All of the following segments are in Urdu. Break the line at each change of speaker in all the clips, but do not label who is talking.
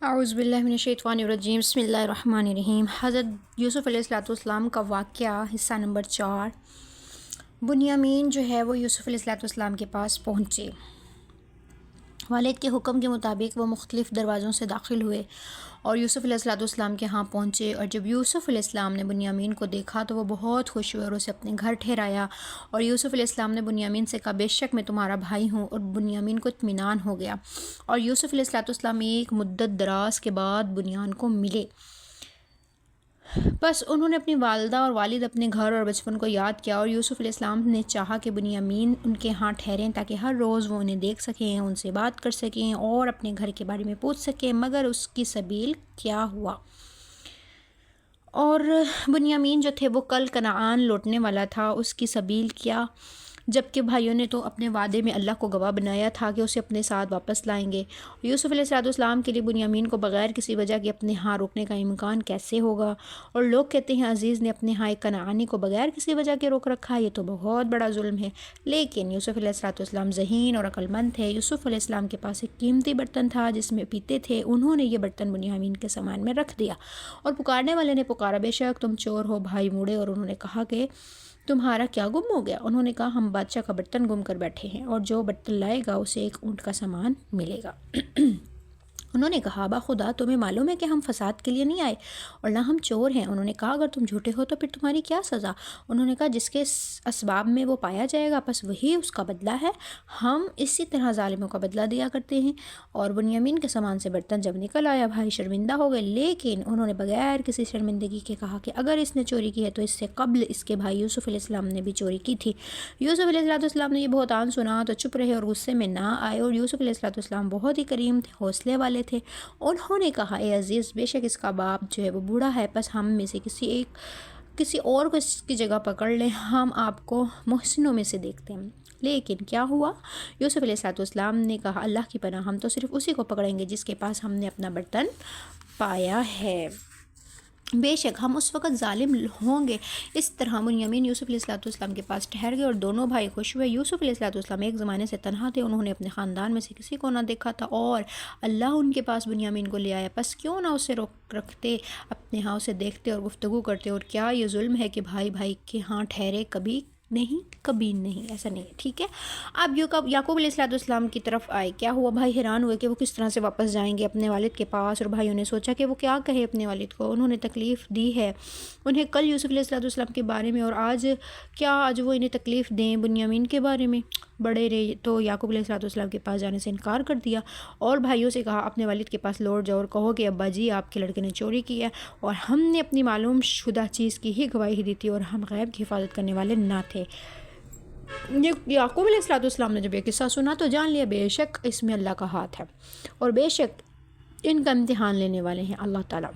اعوذ باللہ من الشیطان الرجیم بسم اللہ الرحمن الرحیم۔ حضرت یوسف علیہ السلام کا واقعہ حصہ نمبر 4۔ بنیامین جو ہے وہ یوسف علیہ السلام کے پاس پہنچے۔ والد کے حکم کے مطابق وہ مختلف دروازوں سے داخل ہوئے اور یوسف علیہ السلام کے ہاں پہنچے، اور جب یوسف علیہ السلام نے بنیامین کو دیکھا تو وہ بہت خوش ہوئے اور اسے اپنے گھر ٹھہرایا، اور یوسف علیہ السلام نے بنیامین سے کہا بے شک میں تمہارا بھائی ہوں، اور بنیامین کو اطمینان ہو گیا، اور یوسف علیہ السلام ایک مدت دراز کے بعد بنیان کو ملے۔ بس انہوں نے اپنی والدہ اور والد اپنے گھر اور بچپن کو یاد کیا، اور یوسف علیہ السلام نے چاہا کہ بنیامین ان کے ہاں ٹھہریں تاکہ ہر روز وہ انہیں دیکھ سکیں، ان سے بات کر سکیں اور اپنے گھر کے بارے میں پوچھ سکیں، مگر اس کی سبیل کیا ہوا؟ اور بنیامین جو تھے وہ کل کنعان لوٹنے والا تھا، اس کی سبیل کیا؟ جبکہ بھائیوں نے تو اپنے وعدے میں اللہ کو گواہ بنایا تھا کہ اسے اپنے ساتھ واپس لائیں گے۔ یوسف علیہ السلام کے لیے بنیامین کو بغیر کسی وجہ کے اپنے ہاں روکنے کا امکان کیسے ہوگا؟ اور لوگ کہتے ہیں عزیز نے اپنے ہاں ایک کنعانی کو بغیر کسی وجہ کے روک رکھا، یہ تو بہت بڑا ظلم ہے۔ لیکن یوسف علیہ السلام ذہین اور عقل مند تھے۔ یوسف علیہ السلام کے پاس ایک قیمتی برتن تھا جس میں پیتے تھے، انہوں نے یہ برتن بنیامین کے سامان میں رکھ دیا، اور پکارنے والے نے پکارا بے شک تم چور ہو۔ بھائی مڑے اور انہوں نے کہا کہ تمہارا کیا گم ہو گیا؟ انہوں نے کہا ہم بادشاہ کا برتن گم کر بیٹھے ہیں، اور جو برتن لائے گا اسے ایک اونٹ کا سامان ملے گا۔ انہوں نے کہا باخدا تمہیں معلوم ہے کہ ہم فساد کے لیے نہیں آئے اور نہ ہم چور ہیں۔ انہوں نے کہا اگر تم جھوٹے ہو تو پھر تمہاری کیا سزا؟ انہوں نے کہا جس کے اسباب میں وہ پایا جائے گا بس وہی اس کا بدلہ ہے، ہم اسی طرح ظالموں کا بدلہ دیا کرتے ہیں۔ اور بنیامین کے سامان سے برتن جب نکل آیا بھائی شرمندہ ہو گئے، لیکن انہوں نے بغیر کسی شرمندگی کے کہا کہ اگر اس نے چوری کی ہے تو اس سے قبل اس کے بھائی یوسف علیہ السلام نے بھی چوری کی تھی۔ یوسف علیہ السلام نے یہ بہتان سنا تو چپ رہے اور غصے میں نہ آئے، اور یوسف علیہ السلام بہت ہی کریم تھے، حوصلے والے تھے۔ انہوں نے کہا اے عزیز بے شک اس کا باپ جو ہے وہ بوڑھا ہے، بس ہم میں سے کسی اور کو اس کی جگہ پکڑ لیں، ہم آپ کو محسنوں میں سے دیکھتے ہیں۔ لیکن کیا ہوا؟ یوسف علیہ السلام نے کہا اللہ کی پناہ ہم تو صرف اسی کو پکڑیں گے جس کے پاس ہم نے اپنا برتن پایا ہے، بے شک ہم اس وقت ظالم ہوں گے۔ اس طرح بنیامین یوسف علیہ السلام کے پاس ٹھہر گئے اور دونوں بھائی خوش ہوئے۔ یوسف علیہ السلام ایک زمانے سے تنہا تھے، انہوں نے اپنے خاندان میں سے کسی کو نہ دیکھا تھا، اور اللہ ان کے پاس بنیامین کو لے آیا، پس کیوں نہ اسے روک رکھتے، اپنے ہاں اسے دیکھتے اور گفتگو کرتے۔ اور کیا یہ ظلم ہے کہ بھائی بھائی کے ہاں ٹھہرے؟ کبھی نہیں، ایسا نہیں ہے، ٹھیک ہے۔ اب یعقوب علیہ السلام کی طرف آئے، کیا ہوا؟ بھائی حیران ہوئے کہ وہ کس طرح سے واپس جائیں گے اپنے والد کے پاس، اور بھائیوں نے سوچا کہ وہ کیا کہے اپنے والد کو، انہوں نے تکلیف دی ہے انہیں کل یوسف علیہ السلام کے بارے میں، اور آج وہ انہیں تکلیف دیں بنیامین کے بارے میں۔ بڑے رہے تو یعقوب علیہ السلام کے پاس جانے سے انکار کر دیا، اور بھائیوں سے کہا اپنے والد کے پاس لوٹ جاؤ اور کہو کہ ابا جی آپ کے لڑکے نے چوری کی ہے، اور ہم نے اپنی معلوم شدہ چیز کی ہی گواہی دی تھی اور ہم غیب کی حفاظت کرنے والے نہ تھے۔ یعقوب علیہ السلام نے جب یہ قصہ سنا تو جان لیا بے شک اس میں اللہ کا ہاتھ ہے، اور بے شک ان کا امتحان لینے والے ہیں اللہ تعالیٰ۔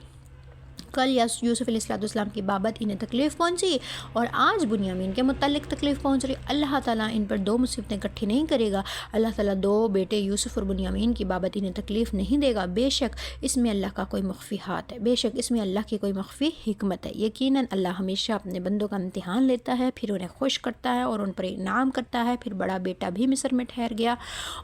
کل یوسف علیہ السلام کی بابت انہیں تکلیف پہنچی، اور آج بنیامین کے متعلق تکلیف پہنچ رہی۔ اللہ تعالیٰ ان پر دو مصیبتیں اکٹھی نہیں کرے گا، اللہ تعالیٰ دو بیٹے یوسف اور بنیامین کی بابت انہیں تکلیف نہیں دے گا، بے شک اس میں اللہ کا کوئی مخفی ہاتھ ہے، بے شک اس میں اللہ کی کوئی مخفی حکمت ہے۔ یقیناً اللہ ہمیشہ اپنے بندوں کا امتحان لیتا ہے، پھر انہیں خوش کرتا ہے اور ان پر انعام کرتا ہے۔ پھر بڑا بیٹا بھی مصر میں ٹھہر گیا،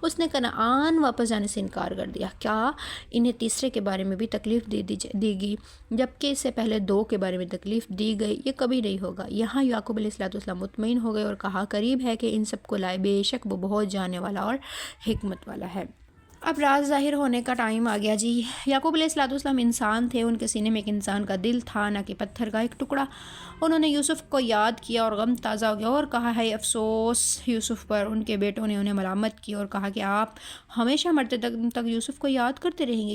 اس نے کنعان واپس جانے سے انکار کر دیا۔ کیا انہیں تیسرے کے بارے میں بھی تکلیف دی گی جبکہ اس سے پہلے دو کے بارے میں تکلیف دی گئی؟ یہ کبھی نہیں ہوگا۔ یہاں یعقوب علیہ السلام مطمئن ہو گئے اور کہا قریب ہے کہ ان سب کو لائے، بے شک وہ بہت جاننے والا اور حکمت والا ہے۔ اب راز ظاہر ہونے کا ٹائم آ گیا جی۔ یعقوب علیہ السلام انسان تھے، ان کے سینے میں ایک انسان کا دل تھا، نہ کہ پتھر کا ایک ٹکڑا۔ انہوں نے یوسف کو یاد کیا اور غم تازہ ہو گیا اور کہا ہے افسوس یوسف پر۔ ان کے بیٹوں نے انہیں ملامت کی اور کہا کہ آپ ہمیشہ مرتے تک یوسف کو یاد کرتے رہیں گے۔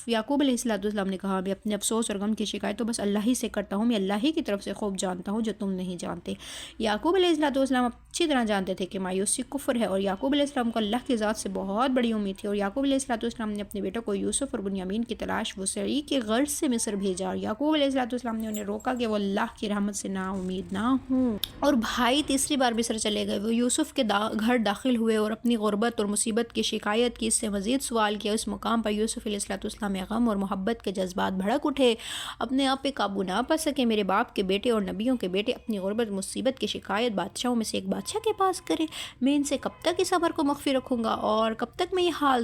یعقوب علیہ السلام نے کہا میں اپنے افسوس اور غم کی شکایت تو بس اللہ ہی سے کرتا ہوں، میں اللہ ہی کی طرف سے خوب جانتا ہوں جو تم نہیں جانتے۔ یعقوب علیہ السلام اچھی طرح جانتے تھے کہ مایوسی کفر ہے، اور یعقوب علیہ السلام کو اللہ کی ذات سے بہت بڑی امید تھی، اور یعقوب علیہ السلام نے اپنے بیٹوں کو یوسف اور بنیامین کی تلاش وسعی کے غرض سے مصر بھیجا، اور یعقوب علیہ السلام نے انہیں روکا کہ وہ اللہ کی رحمت سے نا امید نہ ہوں۔ اور بھائی تیسری بار مصر چلے گئے، وہ یوسف کے گھر داخل ہوئے اور اپنی غربت اور مصیبت کی شکایت کی، اس سے مزید سوال کیا۔ اس مقام پر یوسف علیہ السلام میں غم اور محبت کے جذبات بھڑک اٹھے، اپنے آپ پہ قابو نہ پا سکے۔ میرے باپ کے بیٹے اور نبیوں کے بیٹے اپنی غربت مصیبت کی شکایت بادشاہوں میں سے ایک بادشاہ کے پاس کریں، میں ان سے کب تک اس امر کو مخفی رکھوں گا اور کب تک میں یہ حال